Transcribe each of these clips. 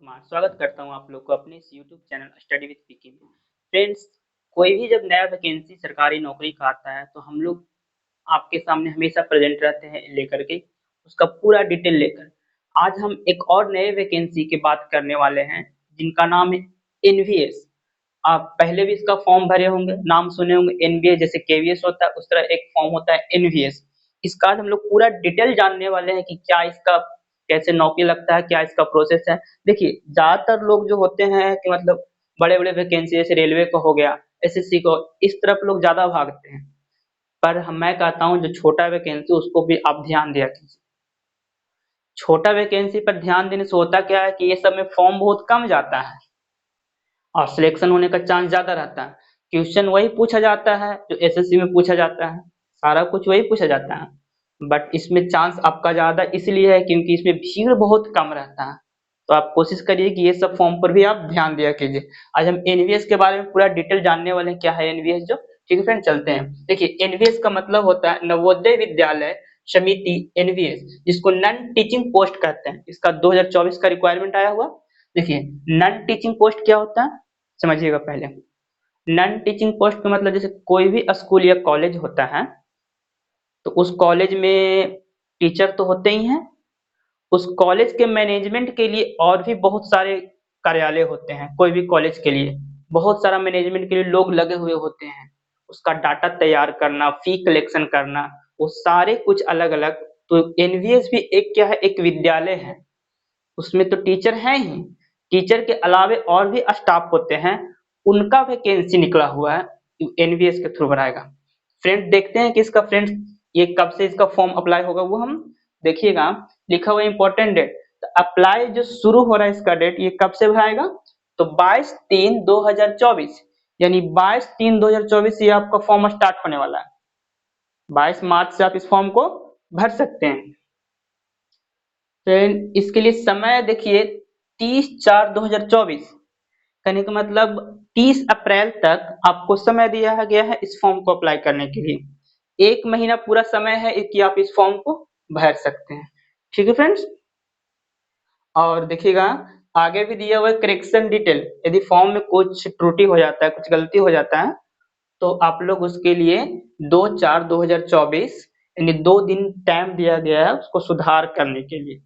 कुमार स्वागत करता हूं आप लोग को अपने इस यूट्यूब चैनल स्टडी विद पीके में। फ्रेंड्स, कोई भी जब नया वैकेंसी सरकारी नौकरी का आता है तो हम लोग आपके सामने हमेशा प्रेजेंट रहते हैं लेकर के उसका पूरा डिटेल लेकर। आज हम एक और नए वैकेंसी की बात करने वाले हैं जिनका नाम है एनवीएस। आप पहले भी इसका फॉर्म भरे होंगे, नाम सुने होंगे। एनवीएस जैसे केवीएस होता है उस तरह एक फॉर्म होता है एनवीएस। इसका आज हम लोग पूरा डिटेल जानने वाले हैं कि क्या इसका कैसे नौकरी लगता है, क्या इसका प्रोसेस है। देखिए, ज्यादातर लोग जो होते हैं कि मतलब बड़े बड़े वैकेंसी जैसे रेलवे का हो गया, एसएससी को, इस तरफ लोग ज्यादा भागते हैं। पर मैं कहता हूँ जो छोटा वैकेंसी उसको भी आप ध्यान दिया कीजिए। छोटा वैकेंसी पर ध्यान देने से होता क्या है कि ये सब में फॉर्म बहुत कम जाता है और सिलेक्शन होने का चांस ज्यादा रहता है। क्वेश्चन वही पूछा जाता है जो एसएससी में पूछा जाता है, सारा कुछ वही पूछा जाता है। बट इसमें चांस आपका ज्यादा इसलिए है क्योंकि इसमें भीड़ बहुत कम रहता है। तो आप कोशिश करिए कि ये सब फॉर्म पर भी आप ध्यान दिया कीजिए। आज हम एनवीएस के बारे में पूरा डिटेल जानने वाले हैं, क्या है एनवीएस जो। ठीक है फ्रेंड, चलते हैं। देखिए, एनवीएस का मतलब होता है नवोदय विद्यालय समिति, एनवीएस, जिसको नन टीचिंग पोस्ट कहते हैं। इसका 2024 का रिक्वायरमेंट आया हुआ। देखिए, नन टीचिंग पोस्ट क्या होता है समझिएगा पहले। नन टीचिंग पोस्ट का मतलब जैसे कोई भी स्कूल या कॉलेज होता है तो उस कॉलेज में टीचर तो होते ही हैं। उस कॉलेज के मैनेजमेंट के लिए और भी बहुत सारे कार्यालय होते हैं। कोई भी कॉलेज के लिए बहुत सारा मैनेजमेंट के लिए लोग लगे हुए होते हैं। उसका डाटा तैयार करना, फी कलेक्शन करना, वो सारे कुछ अलग अलग। तो एनवीएस भी एक क्या है, एक विद्यालय है। उसमें तो टीचर हैं ही, टीचर के अलावे और भी स्टाफ होते हैं। उनका वैकेंसी निकला हुआ है, एनवीएस के थ्रू भराएगा। फ्रेंड देखते हैं कि इसका फ्रेंड ये कब से इसका फॉर्म अप्लाई होगा वो हम देखिएगा। लिखा हुआ इंपॉर्टेंट डेट, तो अप्लाई जो शुरू हो रहा है इसका डेट ये कब से भराएगा, तो 22/3/2024, यानी 22/3/2024 ये आपका फॉर्म स्टार्ट होने वाला है। 22 मार्च से आप इस फॉर्म को भर सकते हैं। फिर इसके लिए समय देखिए, 30/4/2024, कहने का मतलब 30 अप्रैल तक आपको समय दिया गया है इस फॉर्म को अप्लाई करने के लिए। 1 महीना पूरा समय है कि आप इस फॉर्म को भर सकते हैं। ठीक है फ्रेंड्स, और देखिएगा आगे भी दिया हुआ है करेक्शन डिटेल। यदि फॉर्म में कुछ त्रुटि हो जाता है, कुछ गलती हो जाता है, तो आप लोग उसके लिए 2/4/2024 यानी 2 दिन टाइम दिया गया है उसको सुधार करने के लिए।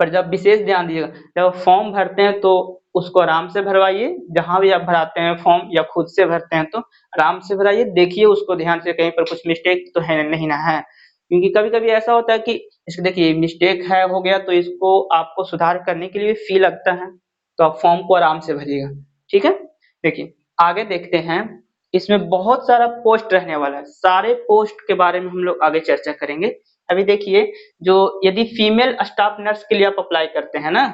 पर जब विशेष ध्यान दीजिएगा, जब फॉर्म भरते हैं तो उसको आराम से भरवाइए। जहां भी आप भराते हैं फॉर्म या खुद से भरते हैं तो आराम से भराइए, देखिए उसको ध्यान से, कहीं पर कुछ मिस्टेक तो है नहीं ना है। क्योंकि कभी कभी ऐसा होता है कि इसको देखिए मिस्टेक है हो गया तो इसको आपको सुधार करने के लिए फी लगता है। तो आप फॉर्म को आराम से भरिएगा। ठीक है, देखिए आगे देखते हैं। इसमें बहुत सारा पोस्ट रहने वाला है, सारे पोस्ट के बारे में हम लोग आगे चर्चा करेंगे। अभी देखिए, जो यदि फीमेल स्टाफ नर्स के लिए आप अप्लाई करते हैं ना,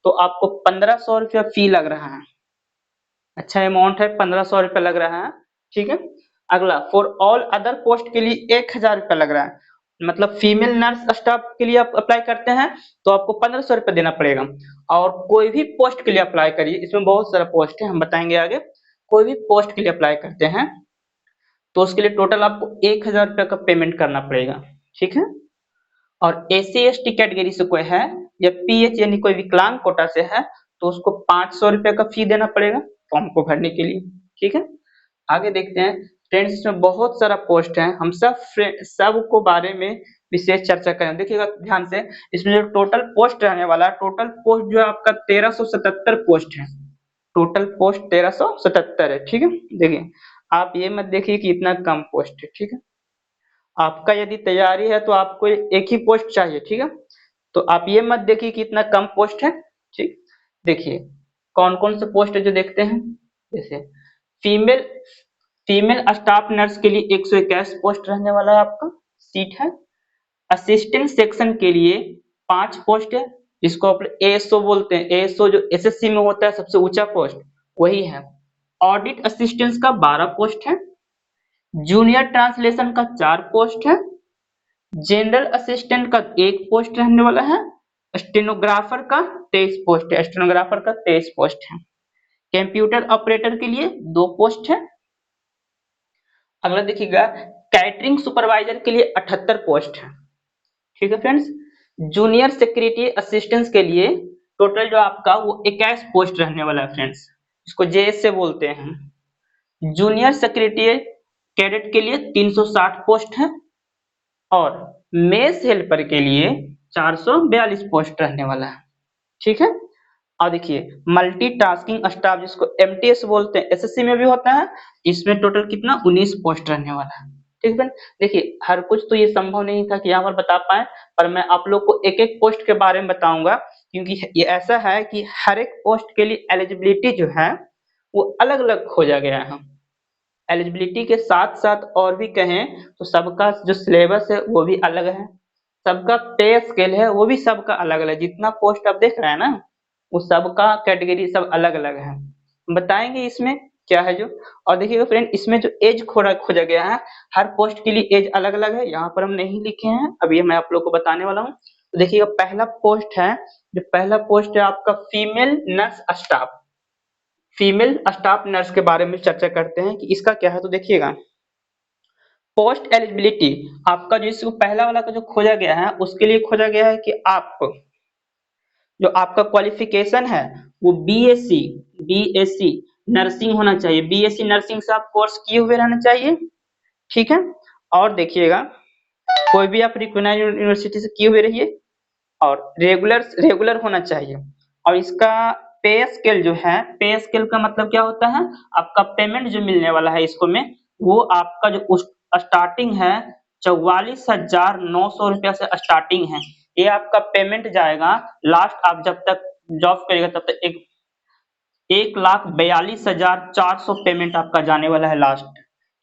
तो आपको 1500 रुपया फी लग रहा है। अच्छा अमाउंट है, 1500 रुपया लग रहा है। ठीक है, अगला फॉर ऑल अदर पोस्ट के लिए 1000 रुपया लग रहा है। मतलब फीमेल नर्स स्टाफ के लिए आप अप्लाई करते हैं तो आपको 1500 रुपया देना पड़ेगा। और कोई भी पोस्ट के लिए अप्लाई करिए, इसमें बहुत सारा पोस्ट है, हम बताएंगे आगे। कोई भी पोस्ट के लिए अप्लाई करते हैं तो उसके लिए टोटल आपको 1000 रुपया का पेमेंट करना पड़ेगा। ठीक है, और एससी एसटी कैटेगरी से कोई है या पीएच यानी कोई विकलांग कोटा से है तो उसको 500 रुपये का फी देना पड़ेगा फॉर्म को भरने के लिए। ठीक है, आगे देखते हैं। फ्रेंड्स, इसमें बहुत सारा पोस्ट है, हम सब को बारे में विशेष चर्चा करें। देखिएगा ध्यान से, इसमें जो टोटल पोस्ट रहने वाला है, टोटल पोस्ट जो है आपका 1377 पोस्ट है। टोटल पोस्ट 1377 है। ठीक है, देखिए आप ये मत देखिए कि इतना कम पोस्ट है। ठीक है, आपका यदि तैयारी है तो आपको एक ही पोस्ट चाहिए। ठीक है, तो आप ये मत देखिए कि इतना कम पोस्ट है। ठीक, देखिए कौन कौन से पोस्ट है जो देखते हैं। जैसे फीमेल फीमेल स्टाफ नर्स के लिए 121 पोस्ट रहने वाला है आपका सीट है। असिस्टेंट सेक्शन के लिए 5 पोस्ट है, जिसको आप एएसओ बोलते हैं। एएसओ जो एसएससी में होता है सबसे ऊंचा पोस्ट वही है। ऑडिट असिस्टेंट का 12 पोस्ट है। जूनियर ट्रांसलेशन का 4 पोस्ट है। जनरल असिस्टेंट का 1 पोस्ट रहने वाला है। स्टेनोग्राफर का 23 पोस्ट है। स्टेनोग्राफर का 23 पोस्ट है। कंप्यूटर ऑपरेटर के लिए 2 पोस्ट है। अगला देखिएगा, कैटरिंग सुपरवाइजर के लिए 78 पोस्ट है। ठीक है फ्रेंड्स, जूनियर सिक्योरिटी असिस्टेंट के लिए टोटल जो आपका वो 21 पोस्ट रहने वाला है फ्रेंड्स, इसको जेएस से बोलते हैं। जूनियर सेक्रेटरी कैडेट के लिए 360 पोस्ट है और मेस हेल्पर के लिए 442 पोस्ट रहने वाला है। ठीक है। और देखिए मल्टीटास्किंग स्टाफ जिसको एमटीएस बोलते हैं, एसएससी में भी होता है, इसमें टोटल कितना 19 पोस्ट रहने वाला है। ठीक है। देखिए हर कुछ तो ये संभव नहीं था कि यहाँ पर बता पाए, पर मैं आप लोग को एक एक पोस्ट के बारे में बताऊंगा, क्योंकि ये ऐसा है कि हर एक पोस्ट के लिए एलिजिबिलिटी जो है वो अलग अलग खोजा गया है। एलिजिबिलिटी के साथ साथ और भी कहें तो सबका जो सिलेबस है वो भी अलग है, सबका पे स्केल है वो भी सबका अलग अलग, जितना पोस्ट आप देख रहे हैं ना वो सबका कैटेगरी सब अलग अलग है, बताएंगे इसमें क्या है जो। और देखिएगा फ्रेंड इसमें जो एज खोजा गया है, हर पोस्ट के लिए एज अलग अलग है, यहाँ पर हम नहीं लिखे हैं, अभी मैं आप लोग को बताने वाला हूँ। तो देखिएगा पहला पोस्ट है, जो पहला पोस्ट है आपका female nurse staff. Female staff nurse के बारे में चर्चा करते हैं कि इसका क्या है। तो देखिएगा पोस्ट एलिजिबिलिटी आपका जो इसको पहला वाला का जो खोजा गया है उसके लिए खोजा गया है कि आप जो आपका क्वालिफिकेशन है वो बीएससी नर्सिंग होना चाहिए, बीएससी नर्सिंग से आप कोर्स किए हुए रहना चाहिए। ठीक है। और देखिएगा कोई भी आप रिकॉग्नाइज्ड यूनिवर्सिटी से किए हुए रहिए और रेगुलर रेगुलर होना चाहिए। और इसका पे स्केल जो है, पे स्केल का मतलब क्या होता है, आपका पेमेंट जो मिलने वाला है इसको में वो आपका जो स्टार्टिंग है 44,900 रुपया से स्टार्टिंग है। ये आपका पेमेंट जाएगा लास्ट, आप जब तक जॉब करेगा तब तक 1,42,400 पेमेंट आपका जाने वाला है लास्ट।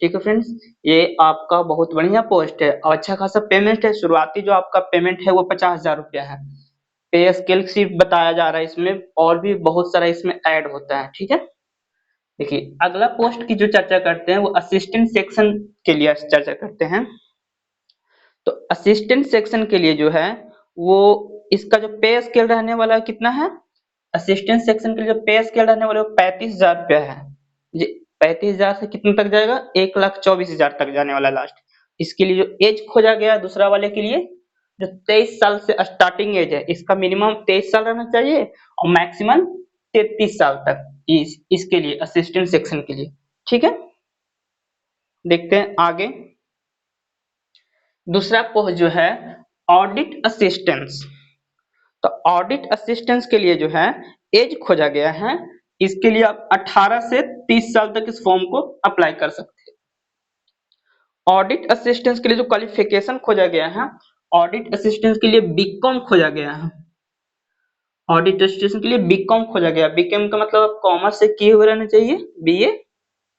ठीक है फ्रेंड्स, ये आपका बहुत बढ़िया पोस्ट है और अच्छा खासा पेमेंट है। शुरुआती जो आपका पेमेंट है वो 50,000 रुपया है। पे स्केल सिर्फ बताया जा रहा है, इसमें और भी बहुत सारा इसमें ऐड होता है। ठीक है। देखिए अगला पोस्ट की जो चर्चा करते हैं वो असिस्टेंट सेक्शन के लिए चर्चा करते हैं। तो असिस्टेंट सेक्शन के लिए जो है वो इसका जो पे स्केल रहने वाला है कितना है, असिस्टेंट सेक्शन के लिए जो पे स्केल रहने वाला है वो 35,000 रुपया है। जी 35,000 से कितने तक जाएगा, 1,24,000 तक जाने वाला लास्ट। इसके लिए जो एज खोजा गया दूसरा वाले के लिए, जो 23 साल से स्टार्टिंग एज है, इसका मिनिमम 23 साल रहना चाहिए और मैक्सिमम 33 साल तक इसके लिए असिस्टेंट सेक्शन के लिए। ठीक है। देखते हैं आगे दूसरा पोस्ट जो है ऑडिट असिस्टेंस। तो ऑडिट असिस्टेंस के लिए जो है एज खोजा गया है, इसके लिए आप 18 से 30 साल तक इस फॉर्म को अप्लाई कर सकते हैं। ऑडिट असिस्टेंस के लिए जो क्वालिफिकेशन खोजा गया है, ऑडिट असिस्टेंस के लिए बीकॉम खोजा गया है। ऑडिट असिस्टेंस के लिए बीकॉम खोजा गया, बीकॉम का मतलब आप कॉमर्स से किए हुए रहना चाहिए, बीए।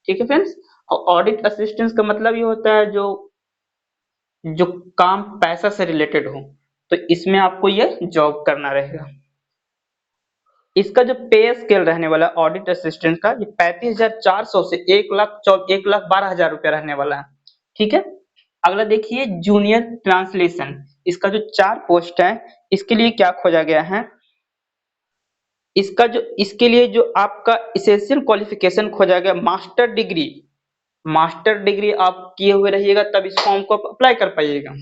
ठीक है फ्रेंड्स। और ऑडिट असिस्टेंस का मतलब ये होता है जो जो काम पैसा से रिलेटेड हो, तो इसमें आपको ये जॉब करना रहेगा। इसका जो पे स्केल रहने वाला ऑडिट असिस्टेंट का ये 35,400 से 1,12,000 रुपया रहने वाला है। ठीक है। अगला देखिए जूनियर ट्रांसलेशन, इसका जो 4 पोस्ट है इसके लिए क्या खोजा गया है, इसके लिए जो आपका इसेंशियल क्वालिफिकेशन खोजा गया मास्टर डिग्री, मास्टर डिग्री आप किए हुए रहिएगा तब इस फॉर्म को अप्लाई कर पाइएगा।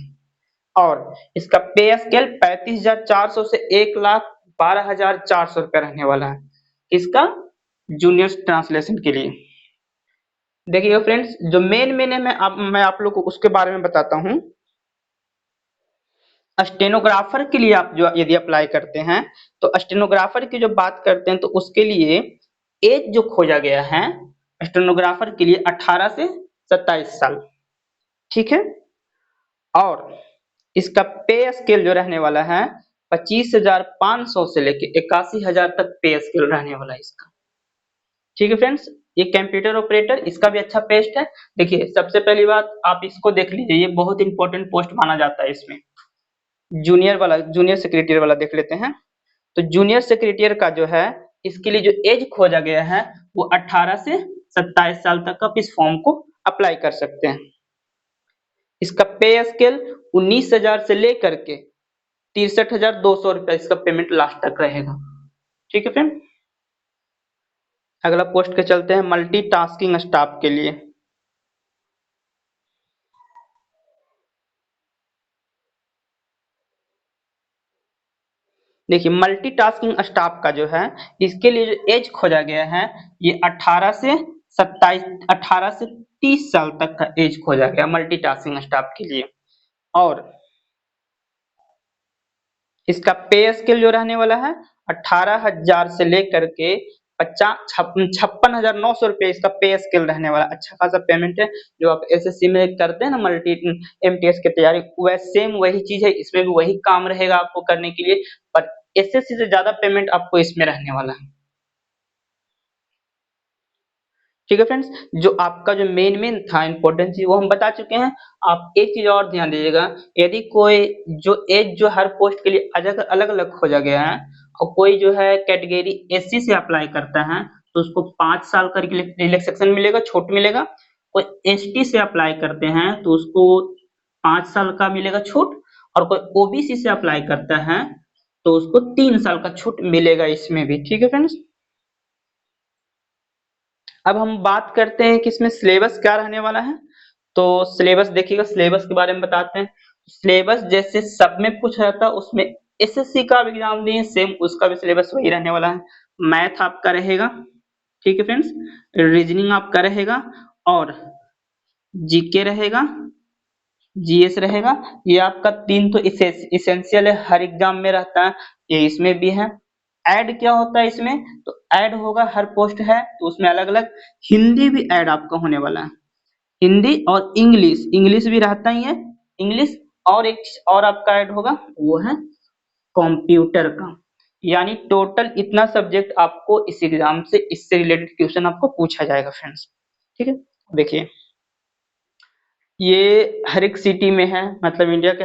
और इसका पे स्केल 35,400 से 1,12,400 रुपया रहने वाला है इसका जूनियर ट्रांसलेशन के लिए। देखिएगा फ्रेंड्स जो मेन है मैं आप लोग को उसके बारे में बताता हूँ। स्टेनोग्राफर के लिए आप जो यदि अप्लाई करते हैं तो स्टेनोग्राफर की जो बात करते हैं तो उसके लिए एज जो खोजा गया है स्टेनोग्राफर के लिए 18 से 27 साल। ठीक है। और इसका पे स्केल जो रहने वाला है 25,500 से लेके 81,000 तक पे स्केल रहने वाला है इसका। ठीक है फ्रेंड्स। ये कंप्यूटर ऑपरेटर इसका भी अच्छा पेस्ट है। देखिए सबसे पहली बात आप इसको देख लीजिए, ये बहुत इंपॉर्टेंट पोस्ट माना जाता है इसमें। जूनियर सेक्रेटरी वाला देख लेते हैं। तो जूनियर सेक्रेटरी का जो है इसके लिए जो एज खोजा गया है वो 18 से 27 साल तक आप इस फॉर्म को अप्लाई कर सकते हैं। इसका पे स्केल 19,000 से लेकर के 63,200 रुपया इसका पेमेंट लास्ट तक रहेगा। ठीक है फ्रेंड। अगला पोस्ट के चलते हैं मल्टीटास्किंग स्टाफ के लिए। देखिए मल्टीटास्किंग स्टाफ का जो है इसके लिए जो एज खोजा गया है ये 18 से 30 साल तक का एज खोजा गया मल्टीटास्किंग स्टाफ के लिए। और इसका पे स्केल जो रहने वाला है 18,000 से लेकर के 56,900 रुपये इसका पे स्केल रहने वाला। अच्छा खासा पेमेंट है। जो आप एसएससी में करते हैं ना मल्टी एमटीएस की तैयारी, वह सेम वही चीज है, इसमें भी वही काम रहेगा आपको करने के लिए, पर एसएससी से ज्यादा पेमेंट आपको इसमें रहने वाला है। ठीक है फ्रेंड्स, जो आपका जो मेन था इंपॉर्टेंट चीज वो हम बता चुके हैं। आप एक चीज और ध्यान दीजिएगा, यदि कोई जो एज जो हर पोस्ट के लिए अलग अलग खोजा गया है और कोई जो है कैटेगरी एससी से अप्लाई करता है तो उसको 5 साल का रिलैक्सेशन मिलेगा, छूट मिलेगा। कोई एसटी से अप्लाई करते हैं तो उसको 5 साल का मिलेगा छूट, और कोई ओबीसी से अप्लाई करता है तो उसको 3 साल का छूट मिलेगा इसमें भी। ठीक है फ्रेंड्स, अब हम बात करते हैं कि इसमें सिलेबस क्या रहने वाला है। तो सिलेबस देखिएगा, सिलेबस के बारे में बताते हैं। सिलेबस जैसे सब में पूछा जाता है उसमें एसएससी का एग्जाम दिए सेम उसका भी सिलेबस वही रहने वाला है। मैथ आपका रहेगा, ठीक है फ्रेंड्स, रीजनिंग आपका रहेगा, और जीके रहेगा, जीएस रहेगा। ये आपका 3 तो इसेंशियल है, हर एग्जाम में रहता है, ये इसमें भी है। ऐड क्या होता है इसमें, तो ऐड होगा, हर पोस्ट है तो उसमें अलग अलग हिंदी भी ऐड आपका होने वाला है। हिंदी और इंग्लिश, इंग्लिश भी रहता ही है, इंग्लिश। और एक चीज और आपका ऐड होगा वो है कंप्यूटर का। यानी टोटल इतना सब्जेक्ट आपको इस एग्जाम से, इससे रिलेटेड क्वेश्चन आपको पूछा जाएगा फ्रेंड्स। ठीक है, देखिए ये हर एक सिटी में है, मतलब इंडिया के